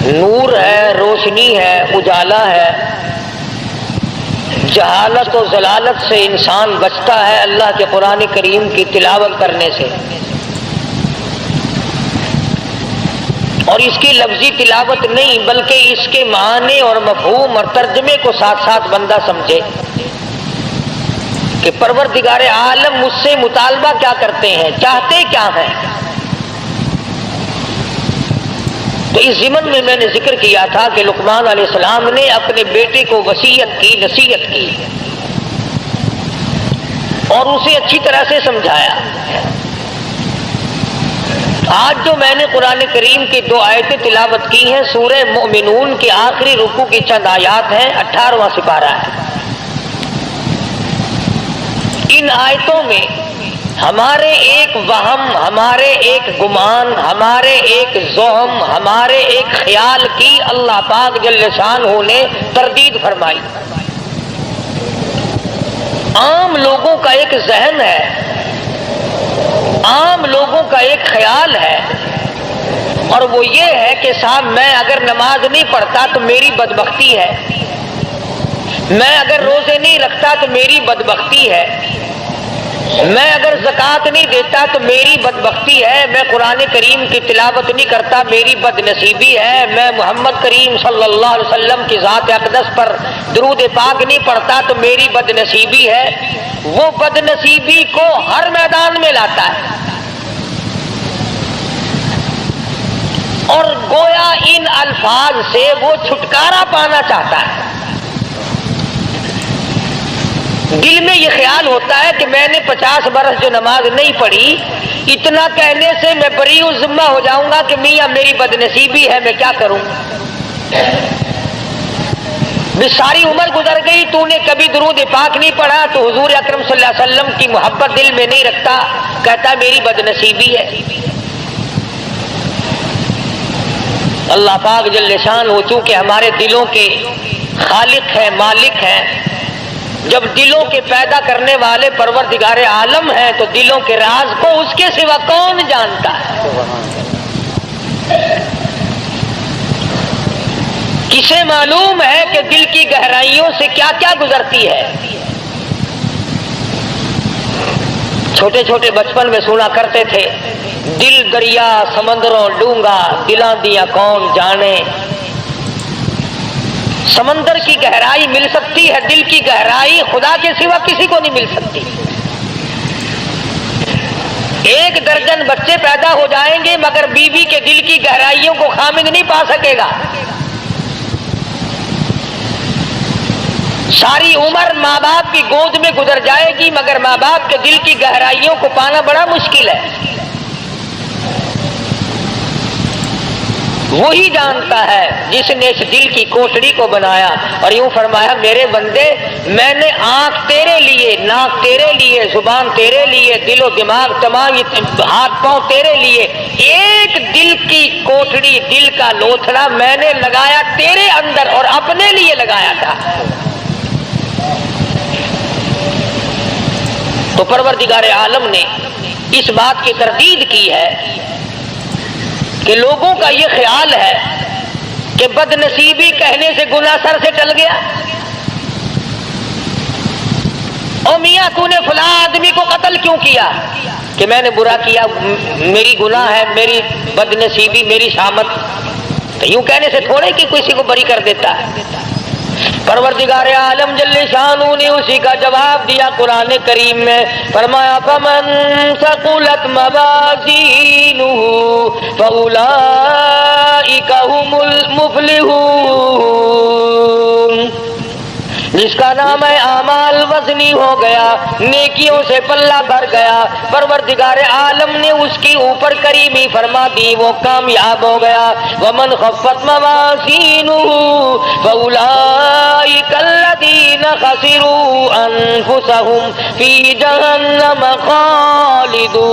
نور ہے، روشنی ہے، اجالا ہے۔ جہالت و ضلالت سے انسان بچتا ہے اللہ کے قرآن کریم کی تلاوت کرنے سے، اور اس کی لفظی تلاوت نہیں بلکہ اس کے معنی اور مفہوم اور ترجمے کو ساتھ ساتھ بندہ سمجھے کہ پروردگار عالم مجھ سے مطالبہ کیا کرتے ہیں، چاہتے کیا ہیں۔ تو اس ضمن میں نے ذکر کیا تھا کہ لقمان علیہ السلام نے اپنے بیٹے کو وصیت کی، نصیحت کی اور اسے اچھی طرح سے سمجھایا۔ آج جو میں نے قرآن کریم کی 2 آیتیں تلاوت کی ہیں، سورہ مومنون کے آخری رکوع کی چند آیات ہیں، 18واں سپارہ ہے۔ ان آیتوں میں ہمارے ایک وہم، ہمارے ایک گمان، ہمارے ایک زہم، ہمارے ایک خیال کی اللہ پاک جل شانہ نے تردید فرمائی۔ عام لوگوں کا ایک ذہن ہے، عام لوگوں کا ایک خیال ہے، اور وہ یہ ہے کہ صاحب میں اگر نماز نہیں پڑھتا تو میری بدبختی ہے، میں اگر روزے نہیں رکھتا تو میری بدبختی ہے، میں اگر زکوٰۃ نہیں دیتا تو میری بدبختی ہے، میں قرآن کریم کی تلاوت نہیں کرتا میری بد نصیبی ہے، میں محمد کریم صلی اللہ علیہ وسلم کی ذات اقدس پر درود پاک نہیں پڑھتا تو میری بد نصیبی ہے۔ وہ بد نصیبی کو ہر میدان میں لاتا ہے، اور گویا ان الفاظ سے وہ چھٹکارا پانا چاہتا ہے۔ دل میں یہ خیال ہوتا ہے کہ میں نے 50 برس جو نماز نہیں پڑھی، اتنا کہنے سے میں بری ذمہ ہو جاؤں گا کہ میاں میری بد نصیبی ہے، میں کیا کروں؟ ساری عمر گزر گئی، تو نے کبھی درود پاک نہیں پڑھا، تو حضور اکرم صلی اللہ علیہ وسلم کی محبت دل میں نہیں رکھتا، کہتا میری بد نصیبی ہے۔ اللہ پاک جل شانہ چونکہ ہمارے دلوں کے خالق ہے، مالک ہے، جب دلوں کے پیدا کرنے والے پروردگار عالم ہیں تو دلوں کے راز کو اس کے سوا کون جانتا ہے؟ کسے معلوم ہے کہ دل کی گہرائیوں سے کیا کیا گزرتی ہے؟ چھوٹے چھوٹے بچپن میں سنا کرتے تھے، دل دریا سمندروں ڈونگا، دلاں دیاں کون جانے۔ سمندر کی گہرائی مل سکتی ہے، دل کی گہرائی خدا کے سوا کسی کو نہیں مل سکتی۔ 1 درجن بچے پیدا ہو جائیں گے مگر بیوی کے دل کی گہرائیوں کو خامد نہیں پا سکے گا۔ ساری عمر ماں باپ کی گود میں گزر جائے گی مگر ماں باپ کے دل کی گہرائیوں کو پانا بڑا مشکل ہے۔ وہی جانتا ہے جس نے اس دل کی کوٹڑی کو بنایا، اور یوں فرمایا میرے بندے میں نے آنکھ تیرے لیے، ناک تیرے لیے، زبان تیرے لیے، دل و دماغ تمام ہاتھ پاؤں تیرے لیے، ایک دل کی کوٹڑی، دل کا لوتھڑا میں نے لگایا تیرے اندر اور اپنے لیے لگایا تھا۔ تو پروردگار عالم نے اس بات کی تردید کی ہے کہ لوگوں کا یہ خیال ہے کہ بد نصیبی کہنے سے گناہ سر سے ٹل گیا۔ او میاں تو نے فلاں آدمی کو قتل کیوں کیا؟ کہ میں نے برا کیا، میری گناہ ہے، میری بد نصیبی، میری شامت۔ تو یوں کہنے سے تھوڑے کہ کسی کو بری کر دیتا ہے۔ پروردگار عالم جل شانہ نے اسی کا جواب دیا قرآن کریم میں، فرمایا فمن ثقلت موازینہ فاولئک هم المفلحون، جس کا نام ہے اعمال وزنی ہو گیا، نیکیوں سے پلہ بھر گیا، پروردگار عالم نے اس کی اوپر کریمی فرما دی، وہ کامیاب ہو گیا۔ ومن خفت موازینہ فاولئک الذین خسروا انفسهم فی جہنم خالدون۔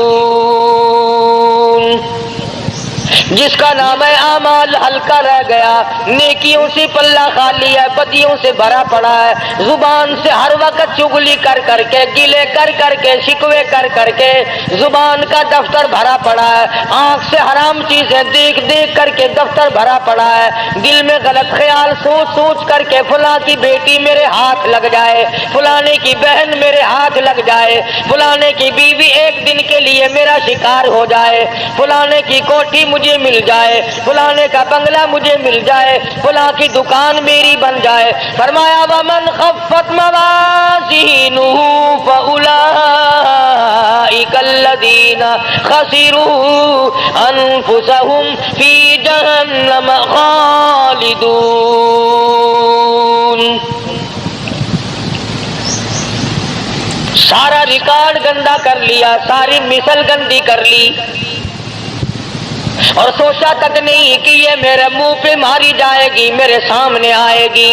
جس کا نام ہے اعمال ہلکا رہ گیا، نیکیوں سے پلہ خالی ہے، بدیوں سے بھرا پڑا ہے، زبان سے ہر وقت چغلی کر کر کے، گلے کر کر کے، شکوے کر کر کے زبان کا دفتر بھرا پڑا ہے، آنکھ سے حرام چیزیں دیکھ دیکھ کر کے دفتر بھرا پڑا ہے، دل میں غلط خیال سوچ سوچ کر کے فلاں کی بیٹی میرے ہاتھ لگ جائے، فلانے کی بہن میرے ہاتھ لگ جائے، فلانے کی بیوی ایک دن کے لیے میرا شکار ہو جائے، فلانے کی کوٹھی مجھے مل جائے، فلانے کا بنگلہ مجھے مل جائے، فلاں کی دکان میری بن جائے۔ فرمایا وَمَنْ خَفَّتْ مَوَازِينُهُ فَأُولَئِكَ الَّذِينَ خَسِرُوا أَنفُسَهُمْ فِي جَهَنَّمَ خَالِدُونَ۔ سارا ریکارڈ گندا کر لیا، ساری مثل گندی کر لی، اور سوچا تک نہیں کہ یہ میرے منہ پہ ماری جائے گی، میرے سامنے آئے گی۔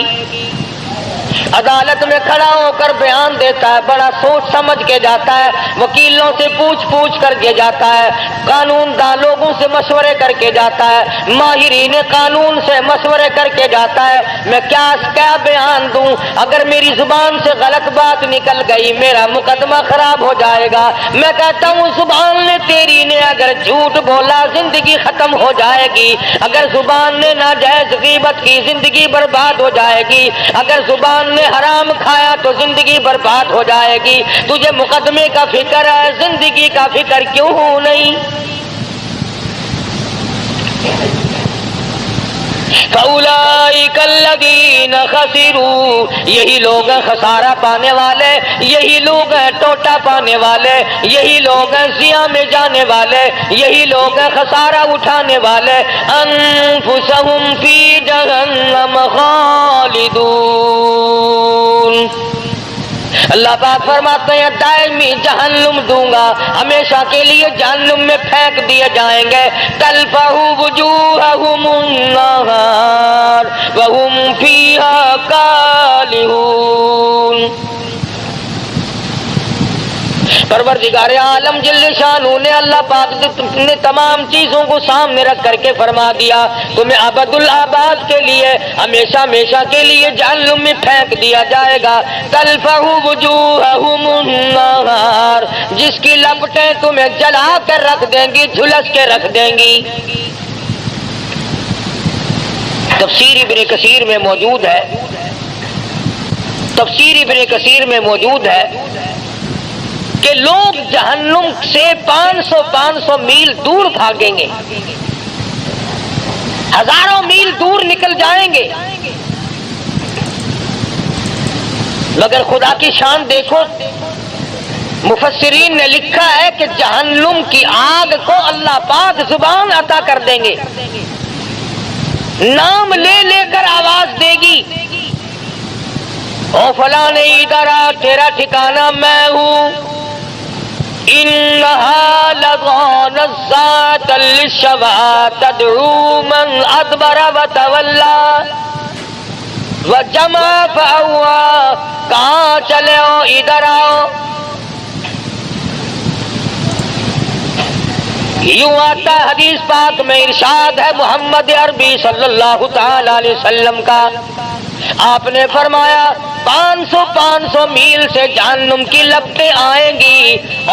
عدالت میں کھڑا ہو کر بیان دیتا ہے، بڑا سوچ سمجھ کے جاتا ہے، وکیلوں سے پوچھ پوچھ کر کے جاتا ہے، قانون دان لوگوں سے مشورے کر کے جاتا ہے، ماہرین قانون سے مشورے کر کے جاتا ہے، میں کیا بیان دوں، اگر میری زبان سے غلط بات نکل گئی میرا مقدمہ خراب ہو جائے گا۔ میں کہتا ہوں زبان نے تیری نے اگر جھوٹ بولا زندگی ختم ہو جائے گی، اگر زبان نے ناجائز غیبت کی زندگی برباد ہو جائے گی، اگر زبان نے حرام کھایا تو زندگی برباد ہو جائے گی۔ تجھے مقدمے کا فکر ہے، زندگی کا فکر کیوں نہیں؟ فَأُولَئِكَ الَّذِينَ خَسِرُوا، یہی لوگ ہیں خسارہ پانے والے، یہی لوگ ہیں ٹوٹا پانے والے، یہی لوگ ہیں زیاں میں جانے والے، یہی لوگ ہیں خسارہ اٹھانے والے۔ أَنفُسَهُمْ فِي جَهَنَّمَ خَالِدُونَ۔ اللہ پاک فرماتے ہیں دائمی جہنم دوں گا، ہمیشہ کے لیے جہنم میں پھینک دیے جائیں گے۔ تلفح وجوہہم النار وہم فیہا کالہون۔ پروردگار عالم جل شانہ نے اللہ پاک نے تمام چیزوں کو سامنے رکھ کر کے فرما دیا تمہیں ابد الآباد کے لیے ہمیشہ ہمیشہ کے لیے جہنم میں پھینک دیا جائے گا۔ تلفح وجوہہم النار، جس کی لپٹیں تمہیں جلا کر رکھ دیں گی، جھلس کے رکھ دیں گی۔ تفسیر ابن کثیر میں موجود ہے، تفسیر ابن کثیر میں موجود ہے کہ لوگ جہنم سے 500 میل دور بھاگیں گے، ہزاروں میل دور نکل جائیں گے، مگر خدا کی شان دیکھو، مفسرین نے لکھا ہے کہ جہنم کی آگ کو اللہ پاک زبان عطا کر دیں گے، نام لے لے کر آواز دے گی، او فلاں ادھر آ، تیرا ٹھکانہ میں ہوں۔ انہا لظى نزاعۃ للشویٰ تدعو من ادبر وتولی وجمع فأوعی، کہاں چلے ہو، ادھر آؤ۔ یوں آتا ہے حدیث پاک میں، ارشاد ہے محمد عربی صلی اللہ تعالی علیہ وسلم کا، آپ نے فرمایا 500 میل سے جہنم کی لپٹیں آئیں گی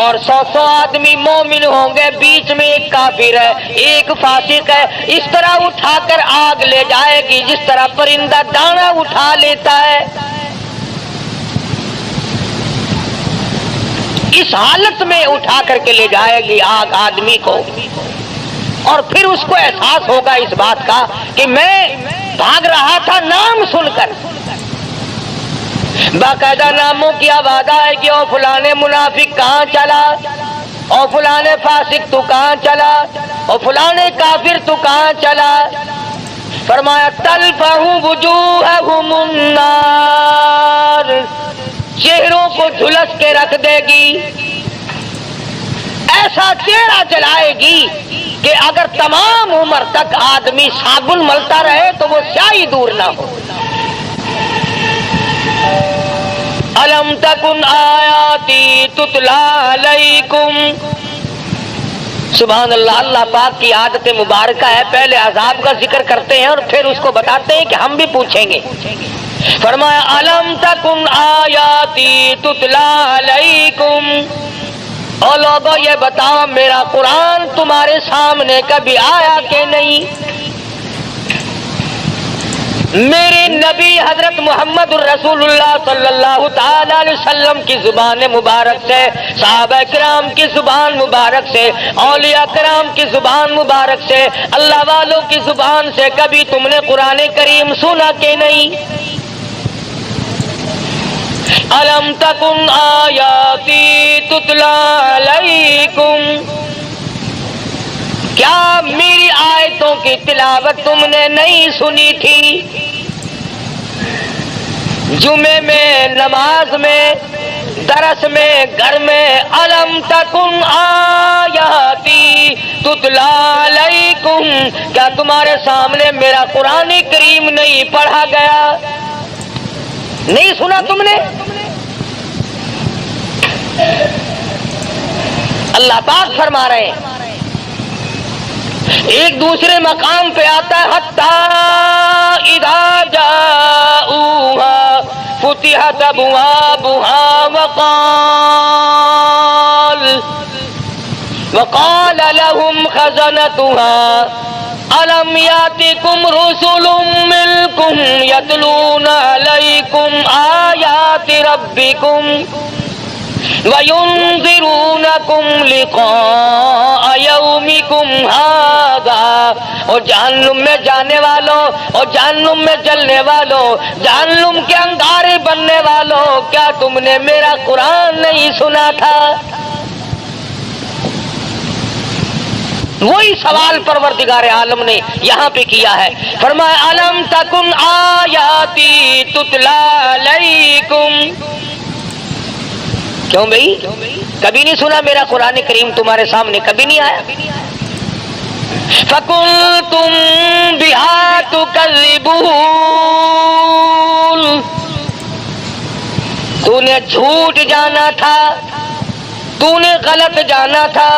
اور 100 آدمی مومن ہوں گے، بیچ میں ایک کافر ہے، ایک فاسق ہے، اس طرح اٹھا کر آگ لے جائے گی جس طرح پرندہ دانا اٹھا لیتا ہے۔ اس حالت میں اٹھا کر کے لے جائے گی آگ آدمی کو، اور پھر اس کو احساس ہوگا اس بات کا کہ میں بھاگ رہا تھا نام سن کر، باقاعدہ ناموں کی آواز آئے گی، او فلانے منافق کہاں چلا، او فلانے فاسق تو کہاں چلا، او فلانے کافر تو کہاں چلا۔ فرمایا تلفح وجوہہم النار، چہروں کو جھلس کے رکھ دے گی، ایسا چہرہ جلائے گی کہ اگر تمام عمر تک آدمی صابن ملتا رہے تو وہ سیاہی دور نہ ہو۔ الم تکن آیاتی تتلی علیکم سبحان اللہ. اللہ پاک کی عادت مبارکہ ہے، پہلے عذاب کا ذکر کرتے ہیں اور پھر اس کو بتاتے ہیں کہ ہم بھی پوچھیں گے. فرمایا الم تکن آیاتی تتلا علیکم، اور لوگوں یہ بتاؤ میرا قرآن تمہارے سامنے کبھی آیا کہ نہیں؟ میرے نبی حضرت محمد الرسول اللہ صلی اللہ تعالی علیہ وسلم کی زبان مبارک سے، صحابہ کرام کی زبان مبارک سے، اولیاء کرام کی زبان مبارک سے، اللہ والوں کی زبان سے کبھی تم نے قرآن کریم سنا کہ نہیں؟ الم تکن آیاتی تتلا علیکم، کیا میری آیتوں کی تلاوت تم نے نہیں سنی تھی؟ جمعے میں، نماز میں، درس میں، گھر میں. الم تکن آیاتی تتلا علیکم، کیا تمہارے سامنے میرا قرآن کریم نہیں پڑھا گیا؟ نہیں سنا تم نے؟ اللہ پاک فرما رہے ہیں. ایک دوسرے مقام پہ آتا ہے حتی اذا جاؤوہا فتحت ابوابها وقال لهم خزنتها الم یاتکم رسل منکم یتلون علیکم آیات ربکم وَيُنذِرُونَكُمْ لِقَاءَ يَوْمِكُمْ هَذَا. اور جہنم میں جانے والوں اور جہنم میں جلنے والوں، جہنم کے انگارے بننے والوں، کیا تم نے میرا قرآن نہیں سنا تھا؟ وہی سوال پروردگار عالم نے یہاں پہ کیا ہے. فرمایا الم تکن آیاتی تتلا علیکم، کیوں بھائی کبھی نہیں سنا میرا قرآن کریم تمہارے سامنے کبھی نہیں آیا؟ فَكُنْتُمْ بِهَا تُكَذِّبُونَ، تو نے جھوٹ جانا تھا، تو نے غلط جانا تھا،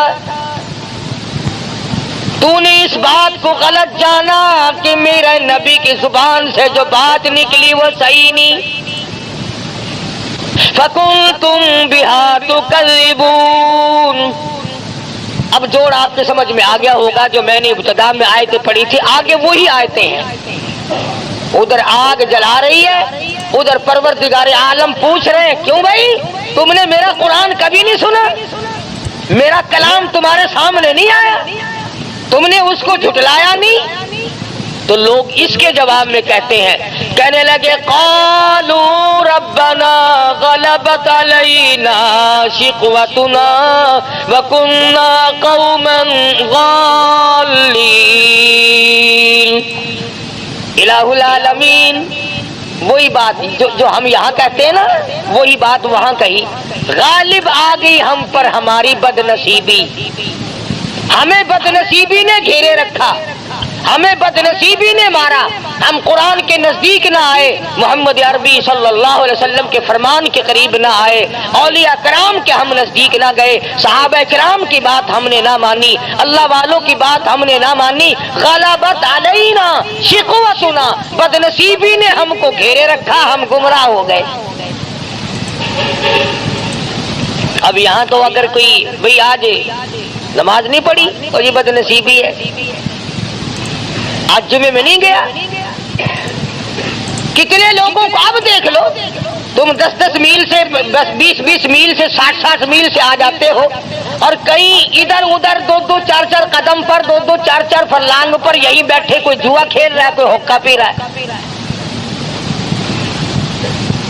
تو نے اس بات کو غلط جانا کہ میرے نبی کی زبان سے جو بات نکلی وہ صحیح نہیں. فَكُنْتُمْ بِهَا تُكَذِّبُونَ. اب جوڑ آپ کے سمجھ میں آ گیا ہوگا جو میں نے ابتدا میں آیتیں پڑھی تھی، آگے وہی آیتیں ہیں. ادھر آگ جلا رہی ہے، ادھر پروردگار عالم پوچھ رہے ہیں کیوں بھائی تم نے میرا قرآن کبھی نہیں سنا؟ میرا کلام تمہارے سامنے نہیں آیا؟ تم نے اس کو جھٹلایا نہیں؟ تو لوگ اس کے جواب میں کہتے ہیں، کہنے لگے قالوا ربنا غلبت علینا شقوتنا وکنا قوما غالین. الہ العالمین وہی بات جو ہم یہاں کہتے ہیں نا، وہی بات وہاں کہی. غالب آ گئی ہم پر ہماری بد نصیبی، ہمیں بد نصیبی نے گھیرے رکھا، ہمیں بد نصیبی نے مارا، ہم قرآن کے نزدیک نہ آئے، محمد عربی صلی اللہ علیہ وسلم کے فرمان کے قریب نہ آئے، اولیاء کرام کے ہم نزدیک نہ گئے، صحابہ کرام کی بات ہم نے نہ مانی، اللہ والوں کی بات ہم نے نہ مانی. غلبت علینا شقوتنا، بد نصیبی نے ہم کو گھیرے رکھا، ہم گمراہ ہو گئے. اب یہاں تو اگر کوئی بھئی آج نماز نہیں پڑھی اور یہ بد نصیبی ہے، آج جمعے میں نہیں گیا. کتنے لوگوں کو اب دیکھ لو، تم 10 میل سے 20 میل سے 60 میل سے آ جاتے ہو، اور کہیں ادھر ادھر 2 4 قدم پر 2 4 فرلانگ پر یہی بیٹھے کوئی جوا کھیل رہا ہے، کوئی حقہ پی رہا ہے.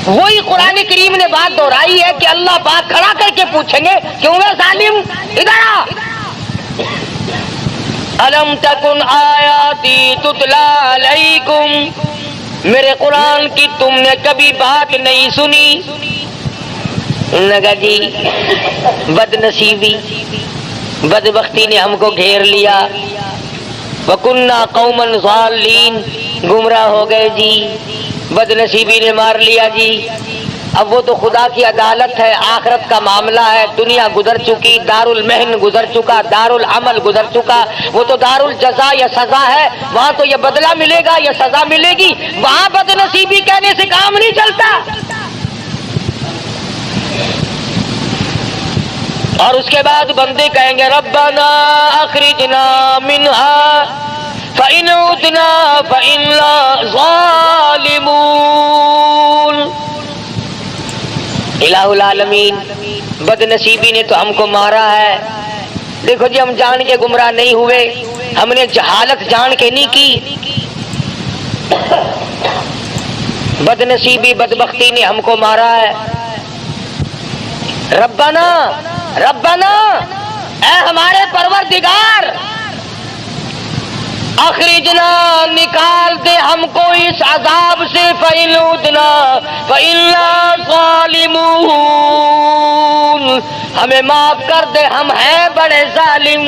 وہی قرآن کریم نے بات دہرائی ہے کہ اللہ پاک کھڑا کر کے پوچھیں گے کیوں ہے ظالم ادھر آ. الم تکن آیاتی تتلا علیکم، میرے قرآن کی تم نے کبھی بات نہیں سنی؟ لگا جی بد نصیبی، بدبختی نے ہم کو گھیر لیا. وَكُنَّا قَوْمًا ضَالِّينَ، گمراہ ہو گئے جی، بد نصیبی نے مار لیا جی. اب وہ تو خدا کی عدالت ہے، آخرت کا معاملہ ہے، دنیا گزر چکی، دار المحن گزر چکا، دار العمل گزر چکا، وہ تو دار الجزا یا سزا ہے، وہاں تو یہ بدلہ ملے گا یا سزا ملے گی، وہاں بد نصیبی کہنے سے کام نہیں چلتا۔ اور اس کے بعد بندے کہیں گے ربنا اخرجنا منہا فإن عدنا فإنا ظالمون۔ الہ العالمین، بد نصیبی نے تو ہم کو مارا ہے، دیکھو جی ہم جان کے گمراہ نہیں ہوئے، ہم نے جہالت جان کے نہیں کی، بد نصیبی بدبختی نے ہم کو مارا ہے۔ ربنا ربنا، اے ہمارے پروردگار، اخرجنا، نکال دے ہم کو اس عذاب سے، فإن عدنا فإنا ظالمون، ہمیں معاف کر دے، ہم ہیں بڑے ظالم،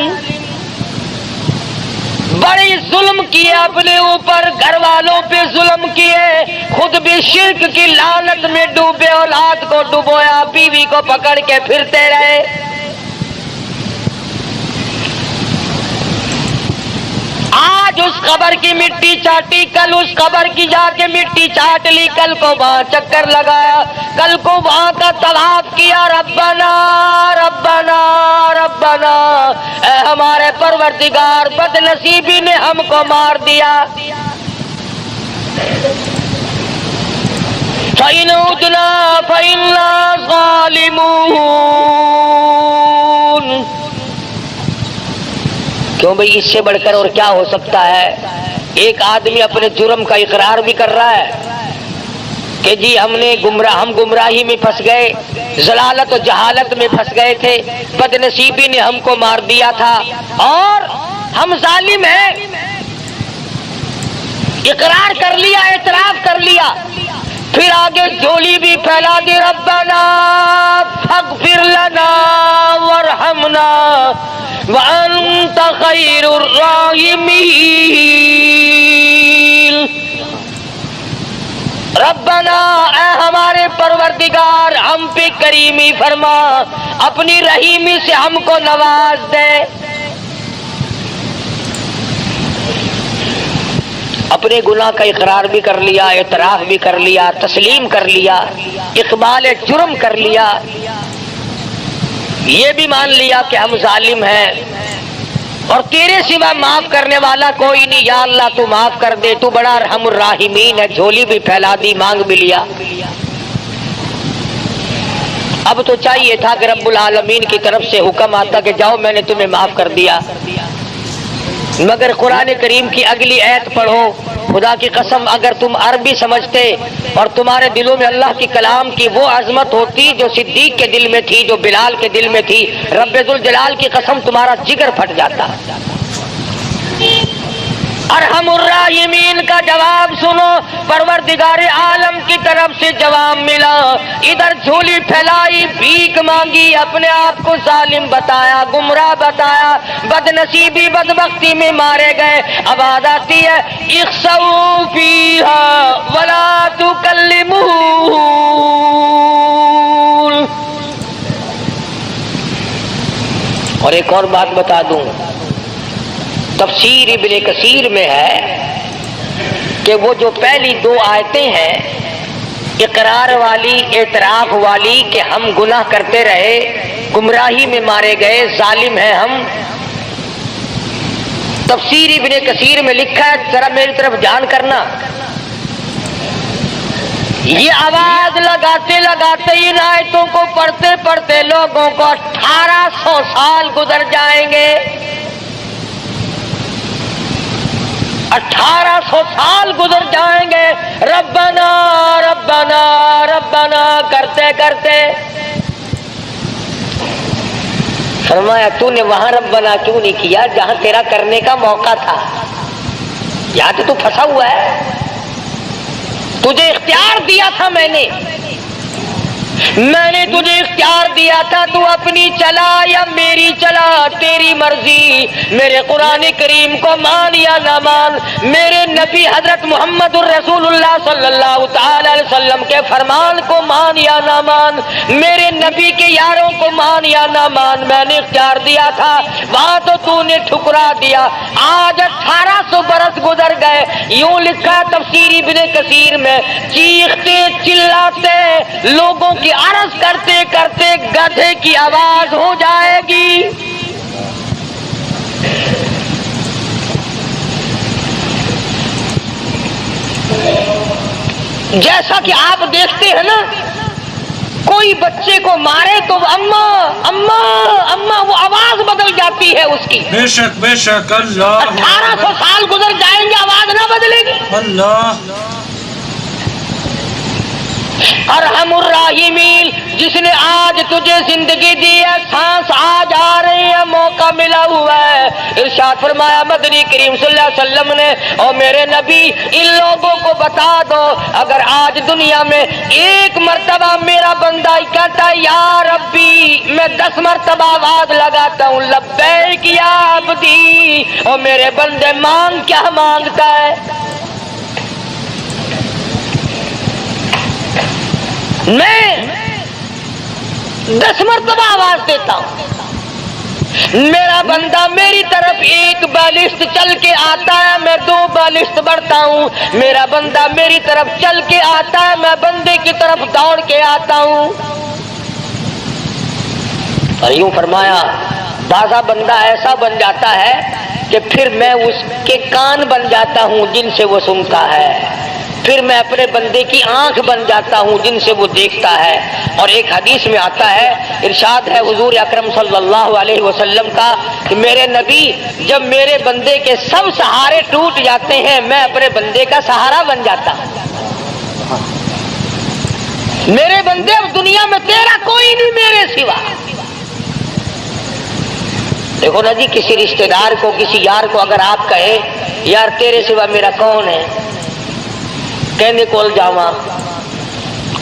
بڑی ظلم کیے اپنے اوپر، گھر والوں پہ ظلم کیے، خود بھی شرک کی لعنت میں ڈوبے، اولاد کو ڈبویا، بیوی کو پکڑ کے پھرتے رہے۔ آج اس قبر کی مٹی چاٹی، کل اس قبر کی جا کے مٹی چاٹ لی، کل کو وہاں چکر لگایا، کل کو وہاں کا طواف کیا، ربنا ربنا ربنا، اے ہمارے پروردگار، بد نصیبی نے ہم کو مار دیا۔ فإن عدنا فإنا ظالمون، کیوں بھئی، اس سے بڑھ کر اور کیا ہو سکتا ہے؟ ایک آدمی اپنے جرم کا اقرار بھی کر رہا ہے کہ جی ہم گمراہی میں پھنس گئے، ضلالت و جہالت میں پھنس گئے تھے، بد نصیبی نے ہم کو مار دیا تھا اور ہم ظالم ہیں، اقرار کر لیا، اعتراف کر لیا، پھر آگے جھولی بھی پھیلا دی، ربنا فاغفر لنا وارحمنا وانت خیر الراحمین۔ ربنا، اے ہمارے پروردگار، ہم پہ کریمی فرما، اپنی رحیمی سے ہم کو نواز دے۔ اپنے گناہ کا اقرار بھی کر لیا، اعتراف بھی کر لیا، تسلیم کر لیا، اقبال جرم کر لیا، یہ بھی مان لیا کہ ہم ظالم ہیں اور تیرے سوا معاف کرنے والا کوئی نہیں، یا اللہ تو معاف کر دے، تو بڑا ارحم الراحمین ہے، جھولی بھی پھیلا دی، مانگ بھی لیا۔ اب تو چاہیے تھا کہ رب العالمین کی طرف سے حکم آتا کہ جاؤ میں نے تمہیں معاف کر دیا، مگر قرآن کریم کی اگلی آیت پڑھو، خدا کی قسم اگر تم عربی سمجھتے اور تمہارے دلوں میں اللہ کی کلام کی وہ عظمت ہوتی جو صدیق کے دل میں تھی، جو بلال کے دل میں تھی، رب ذوالجلال کی قسم تمہارا جگر پھٹ جاتا۔ ارحم الراحمین کا جواب سنو، پروردگار عالم کی طرف سے جواب ملا، ادھر جھولی پھیلائی، بھیک مانگی، اپنے آپ کو ظالم بتایا، گمراہ بتایا، بد نصیبی بدبختی میں مارے گئے۔ اب آواز آتی ہے اخسؤوا فیہا ولا تکلمون۔ اور ایک اور بات بتا دوں، تفسیر ابن کثیر میں ہے کہ وہ جو پہلی دو آیتیں ہیں اقرار والی، اعتراف والی کہ ہم گناہ کرتے رہے، گمراہی میں مارے گئے، ظالم ہیں ہم، تفسیر ابن کثیر میں لکھا ہے، ذرا میری طرف دھیان کرنا، یہ آواز لگاتے لگاتے ان آیتوں کو پڑھتے پڑھتے لوگوں کو 1800 سال گزر جائیں گے، 1800 سال گزر جائیں گے، ربنا ربنا ربنا کرتے کرتے۔ فرمایا تو نے وہاں ربنا کیوں نہیں کیا جہاں تیرا کرنے کا موقع تھا؟ یہاں تو پھنسا ہوا ہے، تجھے اختیار دیا تھا میں نے، میں نے تجھے اختیار دیا تھا تو اپنی چلا یا میری چلا، تیری مرضی۔ میرے قرآن کریم کو مان یا نہ مان، میرے نبی حضرت محمد الرسول اللہ صلی اللہ تعالی علیہ وسلم کے فرمان کو مان یا نہ مان، میرے نبی کے یاروں کو مان یا نہ مان، میں نے اختیار دیا تھا، وہاں تو نے ٹھکرا دیا۔ آج 1800 برس گزر گئے، یوں لکھا تفسیر ابن کثیر میں، چیختے چلاتے لوگوں کی عرض کرتے کرتے گدھے کی آواز ہو جائے گی۔ جیسا کہ آپ دیکھتے ہیں نا، کوئی بچے کو مارے تو اماں اماں اماں وہ آواز بدل جاتی ہے اس کی۔ بے شک اللہ، 1800 سال گزر جائیں گے آواز نہ بدلے گی۔ اللہ ارحم الراحمین، جس نے آج تجھے زندگی دی ہے، سانس آج آ رہی ہے، موقع ملا ہوا ہے۔ ارشاد فرمایا مدنی کریم صلی اللہ علیہ وسلم نے، اور میرے نبی ان لوگوں کو بتا دو، اگر آج دنیا میں ایک مرتبہ میرا بندہ کہتا ہے یا ربی، میں 10 مرتبہ آواز لگاتا ہوں لبیک یا عبدی، اور میرے بندے مانگ کیا مانگتا ہے؟ میں 10 مرتبہ آواز دیتا ہوں، میرا بندہ میری طرف 1 بالشت چل کے آتا ہے، میں 2 بالشت بڑھتا ہوں، میرا بندہ میری طرف چل کے آتا ہے، میں بندے کی طرف دوڑ کے آتا ہوں۔ اور یوں فرمایا بازا بندہ ایسا بن جاتا ہے کہ پھر میں اس کے کان بن جاتا ہوں جن سے وہ سنتا ہے، پھر میں اپنے بندے کی آنکھ بن جاتا ہوں جن سے وہ دیکھتا ہے۔ اور ایک حدیث میں آتا ہے، ارشاد ہے حضور اکرم صلی اللہ علیہ وسلم کا کہ میرے نبی جب میرے بندے کے سب سہارے ٹوٹ جاتے ہیں، میں اپنے بندے کا سہارا بن جاتا ہوں۔ میرے بندے اب دنیا میں تیرا کوئی نہیں میرے سوا۔ دیکھو نا جی، کسی رشتہ دار کو، کسی یار کو اگر آپ کہے یار تیرے سوا میرا کون ہے، کہنے کول جاواں،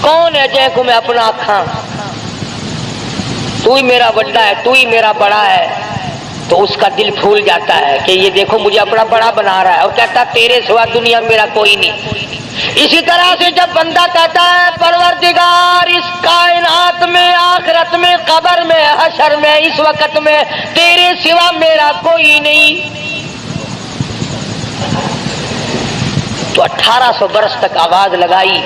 کون ہے جے کو میں اپنا آکھاں، تو ہی میرا بڑا ہے، تو ہی میرا بڑا ہے، تو اس کا دل پھول جاتا ہے کہ یہ دیکھو مجھے اپنا بڑا بنا رہا ہے، اور کہتا تیرے سوا دنیا میرا کوئی نہیں۔ اسی طرح سے جب بندہ کہتا ہے پروردگار اس کائنات میں، آخرت میں، قبر میں، حشر میں، اس وقت میں تیرے سوا میرا کوئی نہیں، تو 1800 برس تک آواز لگائی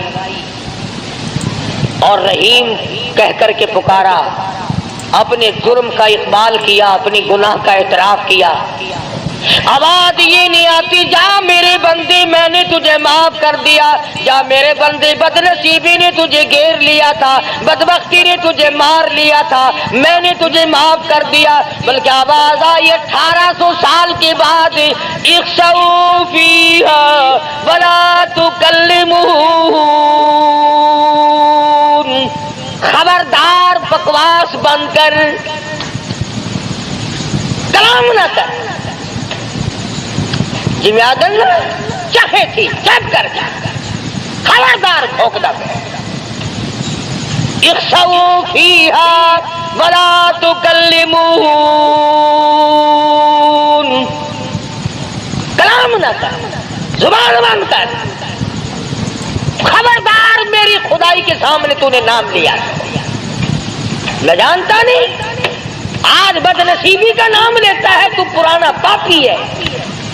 اور رحیم کہہ کر کے پکارا، اپنے جرم کا اقبال کیا، اپنی گناہ کا اعتراف کیا۔ آواز یہ نہیں آتی جا میرے بندے میں نے تجھے معاف کر دیا، جا میرے بندے بدنصیبی نے تجھے گھیر لیا تھا، بدبختی نے تجھے مار لیا تھا، میں نے تجھے معاف کر دیا، بلکہ آواز آئی 1800 سال کے بعد، اخسؤوا فیہا ولا تکلمون، خبردار بکواس بند کر، کلام نہ کر۔ جی آدم چاہے تھی چپ کر جا، خبردار بھونکتا ہے، اخسؤوا فیہا ولا تکلمون، کلام نہ کر، زبان بند کر، خبردار میری خدائی کے سامنے تو نے نام لیا، میں جانتا نہیں آج بد نصیبی کا نام لیتا ہے، تو پرانا پاپی ہے،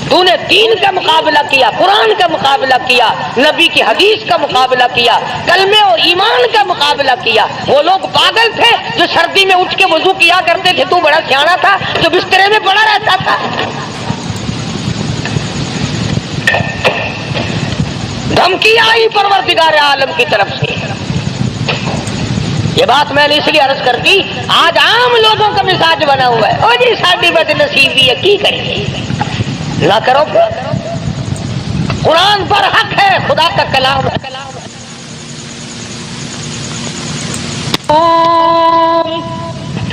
تو نے دین کا مقابلہ کیا، قرآن کا مقابلہ کیا، نبی کی حدیث کا مقابلہ کیا، کلمے اور ایمان کا مقابلہ کیا۔ وہ لوگ پاگل تھے جو سردی میں اٹھ کے وضو کیا کرتے تھے، تو بڑا سیاںا تھا جو بسترے میں پڑا رہتا تھا۔ دھمکی آئی پروردگار عالم کی طرف سے۔ یہ بات میں نے اس لیے عرض کر دی، آج عام لوگوں کا مزاج بنا ہوا ہے، او جی ساڈی بد نصیبی ہے کی کریے، نہ کرو، قرآن پر حق ہے، خدا کا کلام ہے۔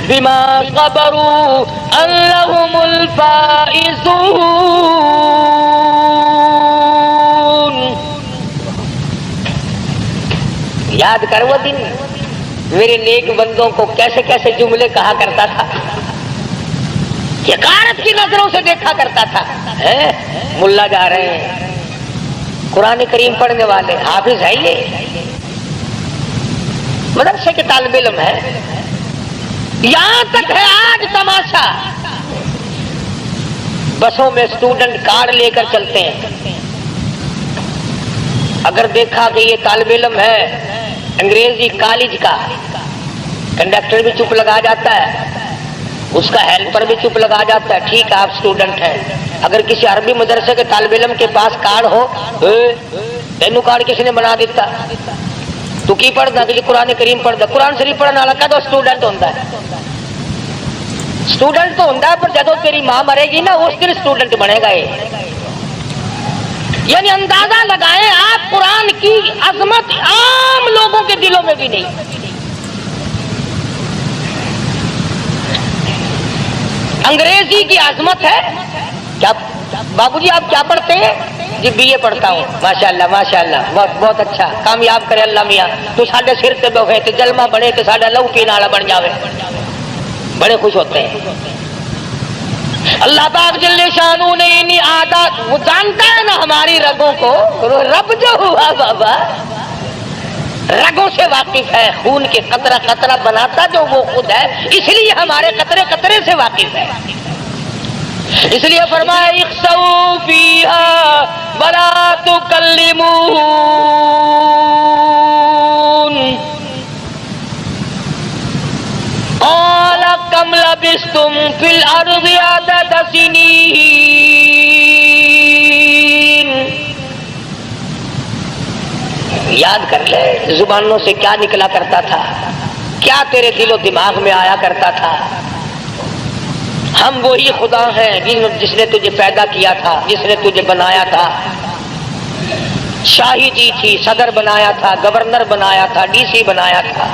بما صبروا انہم الفائزون، یاد کر وہ دن میرے نیک بندوں کو کیسے کیسے جملے کہا کرتا تھا، حقارت کی نظروں سے دیکھا کرتا تھا۔ ملا جا رہے ہیں، قرآن کریم پڑھنے والے، حافظ ہے، یہ مدرسے کے طالب علم ہے۔ یہاں تک ہے آج تماشا، بسوں میں اسٹوڈنٹ کارڈ لے کر چلتے ہیں، اگر دیکھا کہ یہ طالب علم ہے انگریزی کالج کا، کنڈکٹر بھی چپ لگا جاتا ہے، اس کا ہیلپر بھی چپ لگا جاتا ہے، ٹھیک ہے آپ اسٹوڈنٹ ہیں۔ اگر کسی عربی مدرسے کے طالب علم کے پاس کارڈ ہو، تینوں کارڈ کس نے بنا دیتا، تو کی پڑھتا کہ قرآن کریم پڑھتا، قرآن شریف پڑھنے والا کا تو اسٹوڈنٹ ہوتا ہے، اسٹوڈنٹ تو ہوتا ہے، پر جب تیری ماں مرے گی نا اس دن اسٹوڈنٹ بنے گا یہ۔ یعنی اندازہ لگائیں آپ، قرآن کی عظمت عام لوگوں کے دلوں میں بھی نہیں۔ انگریزی کی عظمت ہے کیا؟ بابو جی آپ کیا پڑھتے ہیں؟ جی بی اے پڑھتا ہوں۔ ماشاءاللہ ماشاءاللہ، بہت بہت اچھا، کامیاب کرے اللہ میاں، تو ساڈے سر تے بیٹھے تے جلمہ بنے تے ساڈا لہو پینے والا بن جاوے، بڑے خوش ہوتے ہیں۔ اللہ پاک جل شانہ نے انہی عادات، وہ جانتا ہے نا ہماری رگوں کو، رب جو ہوا بابا رگوں سے واقف ہے، خون کے قطرہ قطرہ بناتا جو وہ خود ہے، اس لیے ہمارے قطرے قطرے سے واقف ہے۔ اس لیے فرمایا اخسؤوا فیہا ولا تکلمون، قال کم لبثتم فی الارض عدد سنین، یاد کر لے زبانوں سے کیا نکلا کرتا تھا، کیا تیرے دل و دماغ میں آیا کرتا تھا۔ ہم وہی خدا ہیں جس نے تجھے پیدا کیا تھا، جس نے تجھے بنایا تھا، شاہی دی تھی، صدر بنایا تھا، گورنر بنایا تھا، ڈی سی بنایا تھا،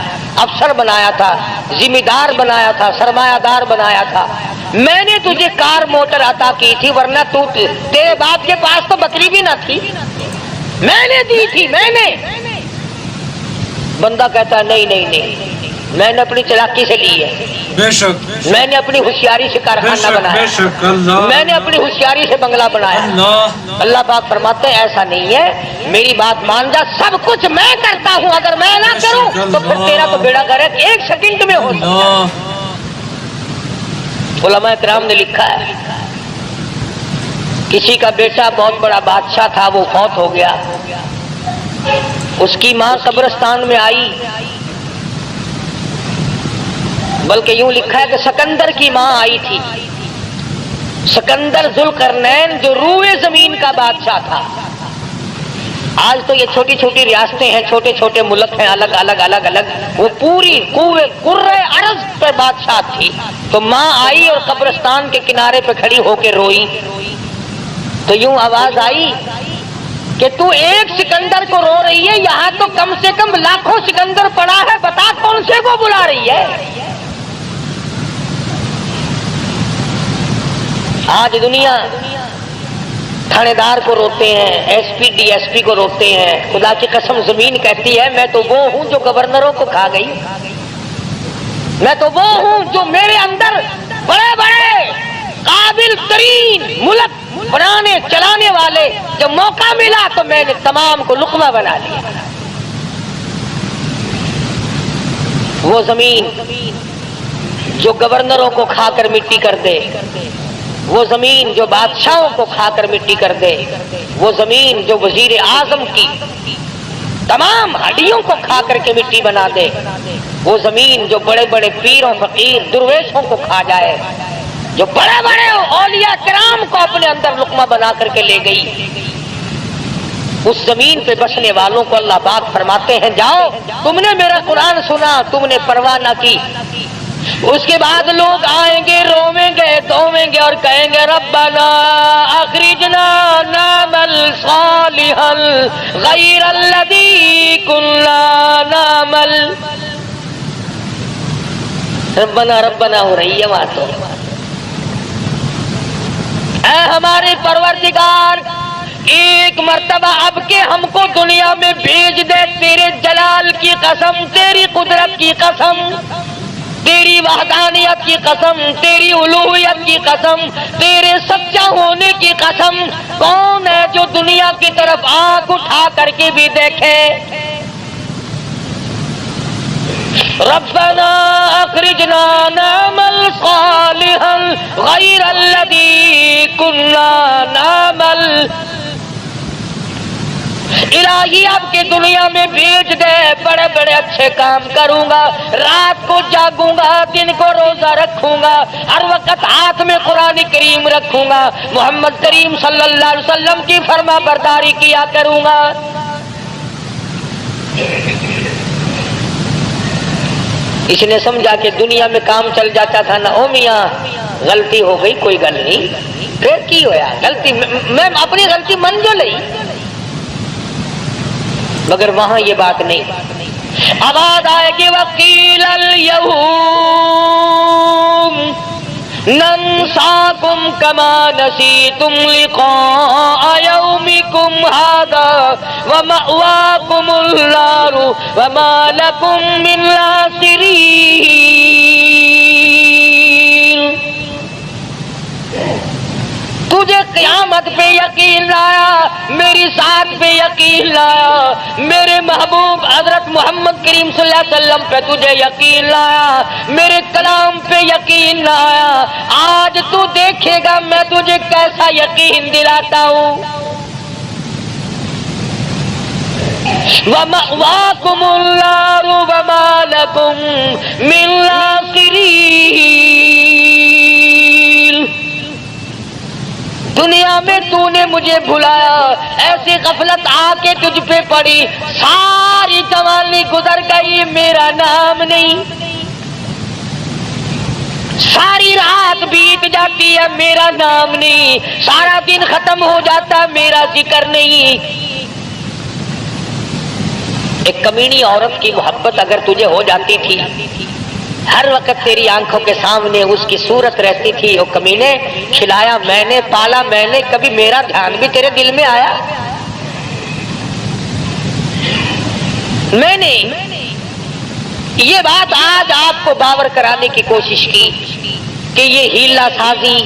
افسر بنایا تھا، ذمہ دار بنایا تھا، سرمایہ دار بنایا تھا۔ میں نے تجھے کار موٹر عطا کی تھی، ورنہ تیرے باپ کے پاس تو بکری بھی نہ تھی، میں نے دی تھی، میں نے۔ بندہ کہتا ہے نہیں نہیں نہیں، میں نے اپنی چلاکی سے لی ہے، بے شک میں نے اپنی ہوشیاری سے کارخانہ بنایا، میں نے اپنی ہوشیاری سے بنگلہ بنایا۔ اللہ پاک فرماتے ہیں ایسا نہیں ہے، میری بات مان جا، سب کچھ میں کرتا ہوں، اگر میں نہ کروں تو پھر تیرا تو بیڑا غرق ایک سیکنڈ میں ہو سکتا ہے۔ علماء کرام نے لکھا ہے کسی کا بیٹا بہت بڑا بادشاہ تھا، وہ فوت ہو گیا، اس کی ماں قبرستان میں آئی، بلکہ یوں لکھا ہے کہ سکندر کی ماں آئی تھی، سکندر ذوالقرنین جو روئے زمین کا بادشاہ تھا۔ آج تو یہ چھوٹی چھوٹی ریاستیں ہیں، چھوٹے چھوٹے ملک ہیں، الگ الگ الگ الگ، وہ پوری قرۂ ارض پہ بادشاہ تھی۔ تو ماں آئی اور قبرستان کے کنارے پہ کھڑی ہو کے روئی، تو یوں آواز آئی کہ تو ایک سکندر کو رو رہی ہے، یہاں تو کم سے کم لاکھوں سکندر پڑا ہے، بتا کون سے کو بلا رہی ہے۔ آج دنیا تھانے دار کو روتے ہیں، S P D S P کو روتے ہیں، خدا کی قسم زمین کہتی ہے میں تو وہ ہوں جو گورنروں کو کھا گئی، میں تو وہ ہوں جو میرے اندر بڑے بڑے قابل ترین ملک بنانے چلانے والے، جب موقع ملا تو میں نے تمام کو لقمہ بنا لیا۔ وہ زمین جو گورنروں کو کھا کر مٹی کر دے، وہ زمین جو بادشاہوں کو کھا کر مٹی کر دے، وہ زمین جو وزیر اعظم کی تمام ہڈیوں کو کھا کر کے مٹی بنا دے، وہ زمین جو بڑے بڑے پیروں فقیر درویشوں کو کھا جائے، جو بڑے بڑے اولیاء کرام کو اپنے اندر لقمہ بنا کر کے لے گئی، اس زمین پہ بسنے والوں کو اللہ پاک فرماتے ہیں جاؤ، تم نے میرا قرآن سنا، تم نے پرواہ نہ کی، اس کے بعد لوگ آئیں گے، رویں گے، دھویں گے اور کہیں گے ربنا اخرجنا نعمل صالحا غیر الذی کنا نعمل، ربنا ربنا ہو رہی ہے وہاں تو، اے ہمارے پروردگار ایک مرتبہ اب کے ہم کو دنیا میں بھیج دے، تیرے تیرے جلال کی قسم، تیری قدرت کی قسم، تیری وحدانیت کی قسم، تیری الوہیت کی قسم، تیرے سچا ہونے کی قسم، کون ہے جو دنیا کی طرف آنکھ اٹھا کر کے بھی دیکھے؟ ربنا اخرجنا نعمل صالحا غیر الذی کنا نعمل، الہی اب کے دنیا میں بھیج دے، بڑے بڑے اچھے کام کروں گا، رات کو جاگوں گا، دن کو روزہ رکھوں گا، ہر وقت ہاتھ میں قرآن کریم رکھوں گا، محمد کریم صلی اللہ علیہ وسلم کی فرما برداری کیا کروں گا۔ اس نے سمجھا کہ دنیا میں کام چل جاتا تھا نا، او میاں غلطی ہو گئی کوئی گل نہیں، پھر کی ہویا غلطی، میں اپنی غلطی من جو لئی، مگر وہاں یہ بات نہیں۔ آواز آئے گی وقیل الیوم ننساکم کما نسیتم لقاء یومکم ھذا ومأواکم النار وما لکم من ناصرین۔ تجھے قیامت پہ یقین لایا، میری ذات پہ یقین لایا، میرے محبوب حضرت محمد کریم صلی اللہ علیہ وسلم پہ تجھے یقین لایا، میرے کلام پہ یقین لایا، آج تو دیکھے گا میں تجھے کیسا یقین دلاتا ہوں۔ وَمَأْوَاكُمُ النَّارُ وَمَا لَكُم مِّن نَاصِرِينَ۔ دنیا میں تو نے مجھے بھلایا، ایسی غفلت آ کے تجھ پہ پڑی، ساری جوانی گزر گئی، میرا نام نہیں، ساری رات بیت جاتی ہے، میرا نام نہیں، سارا دن ختم ہو جاتا، میرا ذکر نہیں۔ ایک کمینی عورت کی محبت اگر تجھے ہو جاتی تھی، ہر وقت تیری آنکھوں کے سامنے اس کی صورت رہتی تھی، وہ کمینے کھلایا میں نے، پالا میں نے، کبھی میرا دھیان بھی تیرے دل میں آیا؟ میں نے یہ بات آج آپ کو باور کرانے کی کوشش کی کہ یہ ہیلا سازی،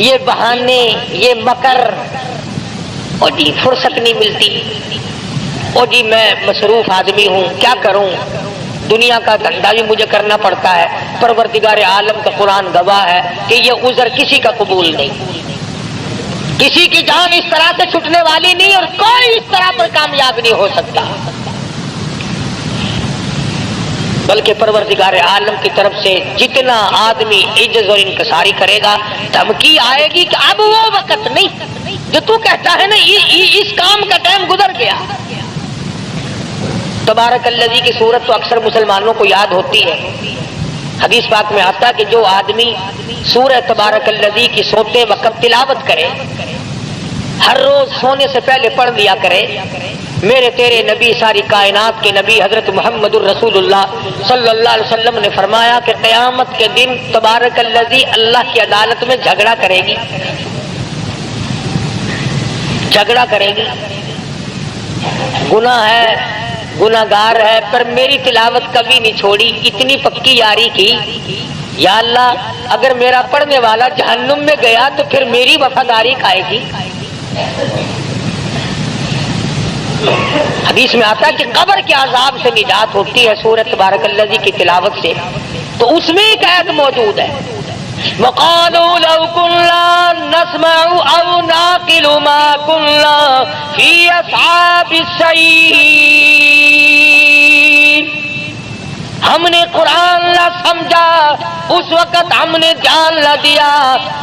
یہ بہانے، یہ مکر، اور جی فرصت نہیں ملتی، اور جی میں مصروف آدمی ہوں، کیا کروں، دنیا کا دھندا بھی مجھے کرنا پڑتا ہے۔ پروردگار عالم کا قرآن گواہ ہے کہ یہ عذر کسی کا قبول نہیں، کسی کی جان اس طرح سے چھٹنے والی نہیں، اور کوئی اس طرح پر کامیاب نہیں ہو سکتا، بلکہ پروردگار عالم کی طرف سے جتنا آدمی عجز اور انکساری کرے گا، دھمکی آئے گی کہ اب وہ وقت نہیں جو تو کہتا ہے نا اس کام کا ٹائم گزر گیا۔ تبارک الذی کی صورت تو اکثر مسلمانوں کو یاد ہوتی ہے، حدیث پاک میں آتا ہے کہ جو آدمی سورہ تبارک الذی کی سوتے وقت تلاوت کرے، ہر روز سونے سے پہلے پڑھ لیا کرے، میرے تیرے نبی، ساری کائنات کے نبی حضرت محمد الرسول اللہ صلی اللہ علیہ وسلم نے فرمایا کہ قیامت کے دن تبارک الذی اللہ کی عدالت میں جھگڑا کرے گی، جھگڑا کرے گی، گناہ ہے، گناہگار ہے، پر میری تلاوت کبھی نہیں چھوڑی، اتنی پکی یاری کی، یا اللہ اگر میرا پڑھنے والا جہنم میں گیا تو پھر میری وفاداری کھائے گی۔ حدیث میں آتا ہے کہ قبر کے عذاب سے نجات ہوتی ہے سورۃ تبارک الذی کی تلاوت سے، تو اس میں ایک آیت موجود ہے، وَقَالُوا لَوْ كُنَّا نَسْمَعُ أَوْ نَعْقِلُ مَا كُنَّا فِي أَصْحَابِ السَّعِيرِ۔ ہم نے قرآن نہ سمجھا، اس وقت ہم نے جان نہ دیا،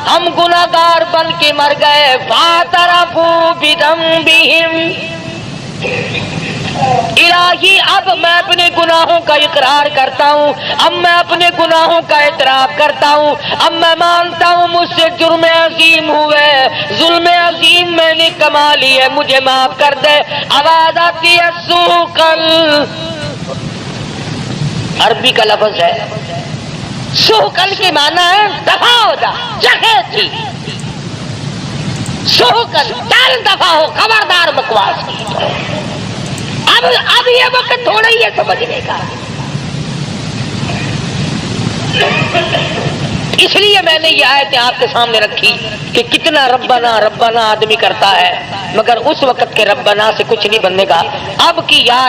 ہم گناہگار بن کے مر گئے، فَاعْتَرَفُوا بِذَنبِهِمْ۔ الہی اب میں اپنے گناہوں کا اقرار کرتا ہوں، اب میں اپنے گناہوں کا اعتراف کرتا ہوں، اب میں مانتا ہوں مجھ سے جرم عظیم ہوئے، ظلم عظیم میں نے کما لی ہے، مجھے معاف کر دے۔ آواز آتی ہے سوقل، عربی کا لفظ ہے، سوقل کی معنی ہے دفع ہو جا، جگہ تھی، سوقل چل دفع ہو، خبردار بکواس کی۔ اب اب یہ وقت تھوڑا ہی ہے سمجھنے کا. اس لیے میں نے یہ آیتیں آپ کے سامنے رکھی کہ کتنا ربنا ربنا آدمی کرتا ہے مگر اس وقت کے ربنا سے کچھ نہیں بننے گا. اب کی یا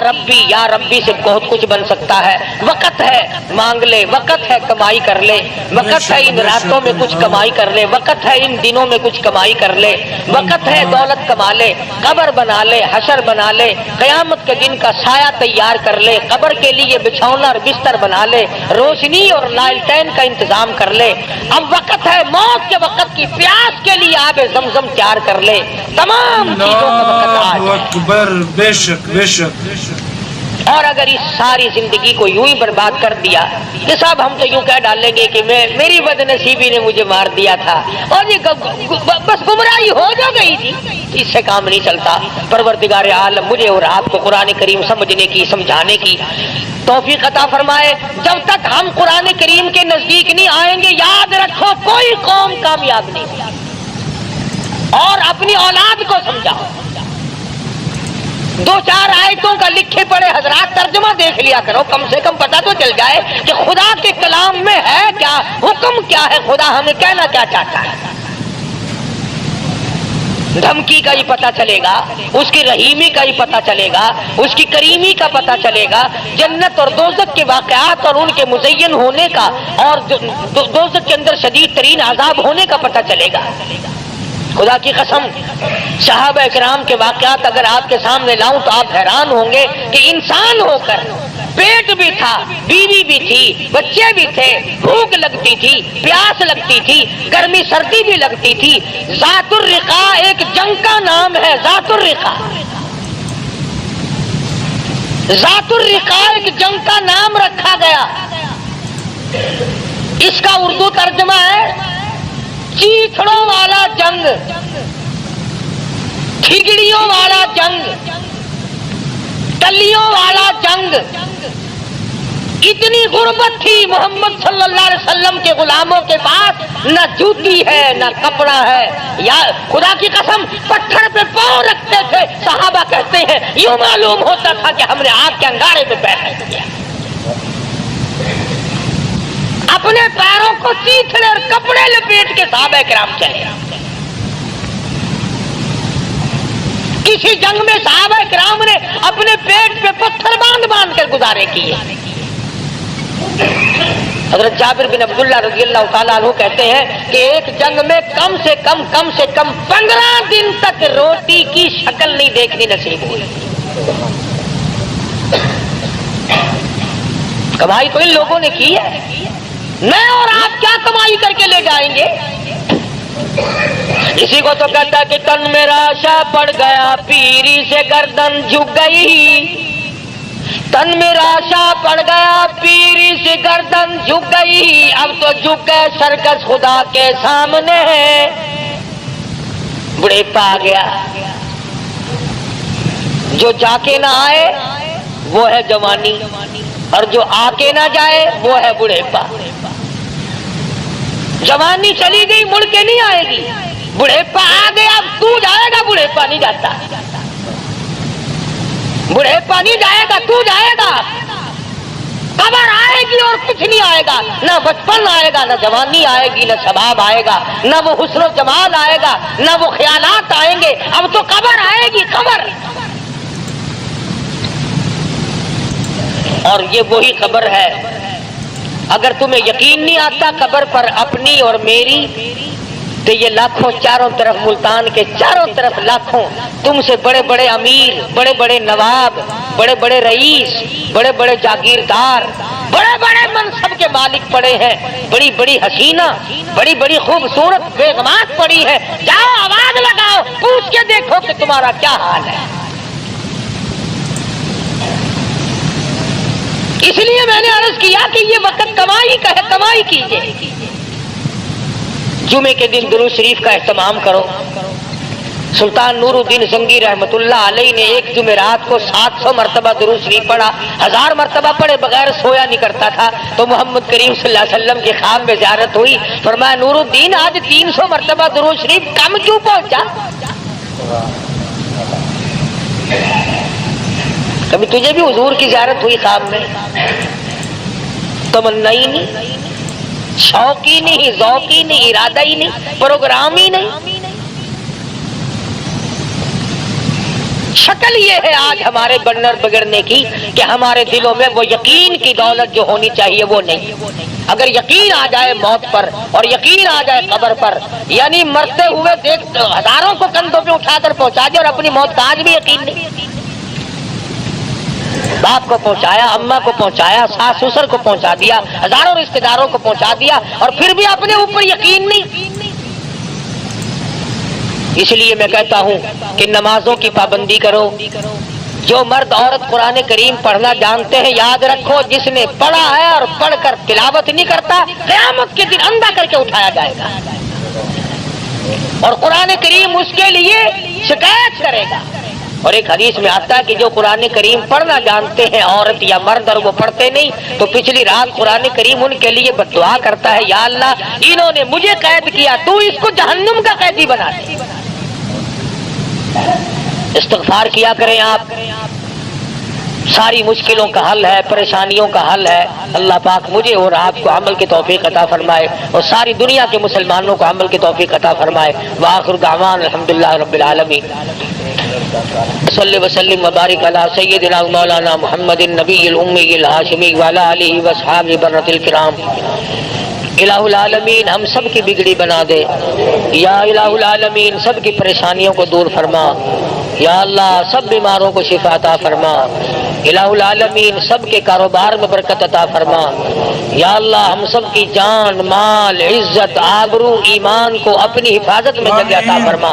ربی سے بہت کچھ بن سکتا ہے. وقت ہے مانگ لے, وقت ہے کمائی کر لے, وقت ہے ان راتوں میں کچھ کمائی کر لے, وقت ہے ان دنوں میں کچھ کمائی کر لے, وقت ہے دولت کما لے, قبر بنا لے, حشر بنا لے, قیامت کے دن کا سایہ تیار کر لے, قبر کے لیے بچھونا اور بستر بنا لے, روشنی اور لالٹین کا انتظام کر لے. اب وقت ہے موت کے وقت کی پیاس کے لیے آب زمزم تیار کر لے. تمام چیزوں کا وقت آج اللہ اکبر. بے شک بے شک. اور اگر اس ساری زندگی کو یوں ہی برباد کر دیا کہ صاحب ہم تو یوں کہہ ڈالیں گے کہ میری بد نصیبی نے مجھے مار دیا تھا اور یہ بس گمراہی ہو جو گئی تھی, اس سے کام نہیں چلتا. پروردگار عالم مجھے اور آپ کو قرآن کریم سمجھنے کی, سمجھانے کی توفیق عطا فرمائے. جب تک ہم قرآن کریم کے نزدیک نہیں آئیں گے, یاد رکھو کوئی قوم کامیاب نہیں. اور اپنی اولاد کو سمجھاؤ. 2-4 آیتوں کا لکھے پڑے حضرات ترجمہ دیکھ لیا کرو, کم سے کم پتہ تو چل جائے کہ خدا کے کلام میں ہے کیا, حکم کیا ہے, خدا ہمیں کہنا کیا چاہتا ہے. دھمکی کا ہی پتہ چلے گا, اس کی رحیمی کا ہی پتہ چلے گا, اس کی کریمی کا پتہ چلے گا, جنت اور دوزخ کے واقعات اور ان کے مزین ہونے کا اور دوزخ کے اندر شدید ترین عذاب ہونے کا پتہ چلے گا. خدا کی قسم صحابہ کرام کے واقعات اگر آپ کے سامنے لاؤں تو آپ حیران ہوں گے کہ انسان ہو کر پیٹ بھی تھا, بیوی بھی تھی, بچے بھی تھے, بھوک لگتی تھی, پیاس لگتی تھی, گرمی سردی بھی لگتی تھی. ذات الرقا ایک جنگ کا نام ہے. ذات الرقا, ذات الرقا ایک جنگ کا نام رکھا گیا. اس کا اردو ترجمہ ہے چیتھڑوں والا جنگ, ٹھگڑیوں والا جنگ, ٹلیوں والا جنگ. اتنی غربت تھی محمد صلی اللہ علیہ وسلم کے غلاموں کے پاس, نہ جوتی ہے نہ کپڑا ہے. یا خدا کی قسم پتھر پہ پاؤں رکھتے تھے. صحابہ کہتے ہیں یوں معلوم ہوتا تھا کہ ہم نے آگ کے انگارے پہ پیر رکھ دیا. اپنے پیروں کو چیتھڑے اور کپڑے لپیٹ کے صحابہ کرام چلے. کسی جنگ میں صحابہ کرام نے اپنے پیٹ پہ پتھر باندھ باندھ کر گزارے کیے. حضرت جابر بن عبداللہ رضی اللہ تعالیٰ عنہ کہتے ہیں کہ ایک جنگ میں کم سے کم 15 دن تک روٹی کی شکل نہیں دیکھنی نصیب ہوئی. کمائی تو ان لوگوں نے کی ہے, میں اور آپ کیا کمائی کر کے لے جائیں گے. اسی کو تو کہتا کہ تن میرا شا پڑ گیا, پیری سے گردن جھک گئی. تن میرا شا پڑ گیا, پیری سے گردن جھک گئی. اب تو جھک گئے سرکس خدا کے سامنے. بڑھیپا آ گیا. جو جا کے نہ آئے وہ ہے جوانی, اور جو آ کے نہ جائے وہ ہے بڑھیپا. جوانی چلی گئی مڑ کے نہیں آئے گی, بڑھیپا آ گیا اب تو جائے گا, بڑھیپا نہیں جاتا. بڑھیپا نہیں جائے گا, تو جائے گا. قبر آئے گی اور کچھ نہیں آئے گا, نہ بچپن آئے گا, نہ جوانی آئے گی, نہ شباب آئے گا, نہ وہ حسن و جمال آئے گا, نہ وہ خیالات آئیں گے. اب تو قبر آئے گی, قبر. اور یہ وہی قبر ہے. اگر تمہیں یقین نہیں آتا قبر پر اپنی اور میری, تو یہ لاکھوں چاروں طرف, ملتان کے چاروں طرف لاکھوں تم سے بڑے بڑے امیر, بڑے بڑے نواب, بڑے بڑے رئیس, بڑے بڑے جاگیردار, بڑے بڑے منصب کے مالک پڑے ہیں. بڑی بڑی حسینہ, بڑی بڑی خوبصورت بیگمات پڑی ہیں. جاؤ آواز لگاؤ, پوچھ کے دیکھو کہ تمہارا کیا حال ہے. اس لیے میں نے عرض کیا کہ یہ وقت کمائی کا ہے, کمائی کیجئے. جمعے کے دن درود شریف کا اہتمام کرو. سلطان نور الدین زنگی رحمت اللہ علیہ نے ایک جمعرات کو 700 مرتبہ درود شریف پڑھا. 1000 مرتبہ پڑھے بغیر سویا نہیں کرتا تھا. تو محمد کریم صلی اللہ علیہ وسلم کی خواب میں زیارت ہوئی. فرمایا نور الدین آج 300 مرتبہ درود شریف کم کیوں پہنچا. کبھی تجھے بھی حضور کی زیارت ہوئی خواب میں؟ تمنا ہی نہیں، شوق ہی نہیں، ذوق ہی نہیں، ارادہ ہی نہیں، پروگرام ہی نہیں۔ شکل یہ ہے آج ہمارے بننے اور بگڑنے کی کہ ہمارے دلوں میں وہ یقین کی دولت جو ہونی چاہیے وہ نہیں۔ اگر یقین آ جائے موت پر اور یقین آ جائے قبر پر، یعنی مرتے ہوئے دیکھ ہزاروں کو کندھوں پہ اٹھا کر پہنچا دیا اور اپنی موت کا آج بھی یقین نہیں۔ باپ کو پہنچایا، اماں کو پہنچایا، ساس سسر کو پہنچا دیا، ہزاروں رشتے داروں کو پہنچا دیا اور پھر بھی اپنے اوپر یقین نہیں۔ اس لیے میں کہتا ہوں کہ نمازوں کی پابندی کرو۔ جو مرد عورت قرآن کریم پڑھنا جانتے ہیں، یاد رکھو جس نے پڑھا ہے اور پڑھ کر تلاوت نہیں کرتا، قیامت کے دن اندھا کر کے اٹھایا جائے گا اور قرآن کریم اس کے لیے شکایت کرے گا۔ اور ایک حدیث میں آتا ہے کہ جو قرآن کریم پڑھنا جانتے ہیں عورت یا مرد اور وہ پڑھتے نہیں، تو پچھلی رات قرآن کریم ان کے لیے بد دعا کرتا ہے، یا اللہ انہوں نے مجھے قید کیا، تو اس کو جہنم کا قیدی بنا دے۔ استغفار کیا کریں آپ، ساری مشکلوں کا حل ہے، پریشانیوں کا حل ہے۔ اللہ پاک مجھے اور آپ کو عمل کی توفیق عطا فرمائے اور ساری دنیا کے مسلمانوں کو عمل کی توفیق عطا فرمائے۔ وآخر دعوانا الحمدللہ رب العالمین۔ صلی وسلم وبارک علی سیدنا مولانا محمد النبی الامی الہاشمی وعلی آلہ واصحابہ برۃ الکرام۔ الہ العالمین ہم سب کی بگڑی بنا دے، یا الہ العالمین سب کی پریشانیوں کو دور فرما، یا اللہ سب بیماروں کو شفا عطا فرما، الہ العالمین سب کے کاروبار میں برکت عطا فرما، یا اللہ ہم سب کی جان مال عزت آبرو ایمان کو اپنی حفاظت میں جگہ عطا فرما،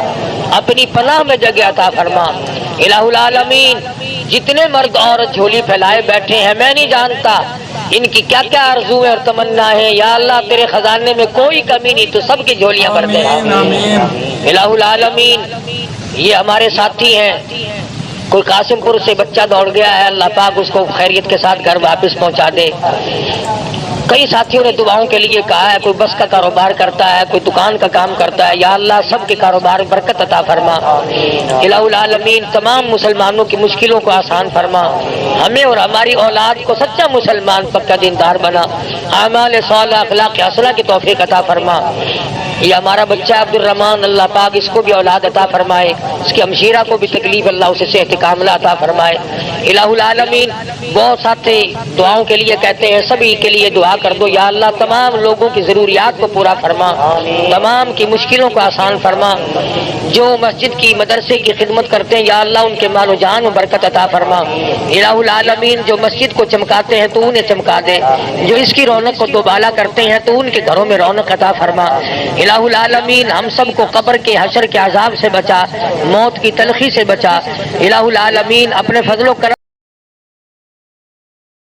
اپنی پناہ میں جگہ عطا فرما۔ الہ العالمین جتنے مرد عورت جھولی پھیلائے بیٹھے ہیں، میں نہیں جانتا ان کی کیا کیا آرزویں اور تمنا ہے، یا اللہ تیرے خزانے میں کوئی کمی نہیں، تو سب کی جھولیاں بھر دے۔ الہ العالمین یہ ہمارے ساتھی ہیں، کوئی قاسم پور سے بچہ دوڑ گیا ہے، اللہ پاک اس کو خیریت کے ساتھ گھر واپس پہنچا دے۔ کئی ساتھیوں نے دعاؤں کے لیے کہا ہے، کوئی بس کا کاروبار کرتا ہے، کوئی دکان کا کام کرتا ہے، یا اللہ سب کے کاروبار میں برکت عطا فرما۔ الہ العالمین تمام مسلمانوں کی مشکلوں کو آسان فرما، ہمیں اور ہماری اولاد کو سچا مسلمان پکا دیندار بنا، اعمال صالحہ اخلاق حسنہ کی توفیق عطا فرما۔ یہ ہمارا بچہ عبد الرحمان، اللہ پاک اس کو بھی اولاد عطا فرمائے، اس کی ہمشیرہ کو بھی تکلیف اللہ اسے صحت کاملہ عطا فرمائے۔ الہ العالمین بہت ساتھی دعاؤں کے لیے کہتے ہیں، سبھی کے لیے دعا کر دو، یا اللہ تمام لوگوں کی ضروریات کو پورا فرما، تمام کی مشکلوں کو آسان فرما۔ جو مسجد کی مدرسے کی خدمت کرتے ہیں، یا اللہ ان کے مال و جان میں برکت عطا فرما۔ الہ العالمین جو مسجد کو چمکاتے ہیں تو انہیں چمکا دے، جو اس کی رونق کو دوبالا کرتے ہیں تو ان کے گھروں میں رونق عطا فرما۔ الہ العالمین ہم سب کو قبر کے حشر کے عذاب سے بچا، موت کی تلخی سے بچا۔ الہ العالمین اپنے فضل و کرم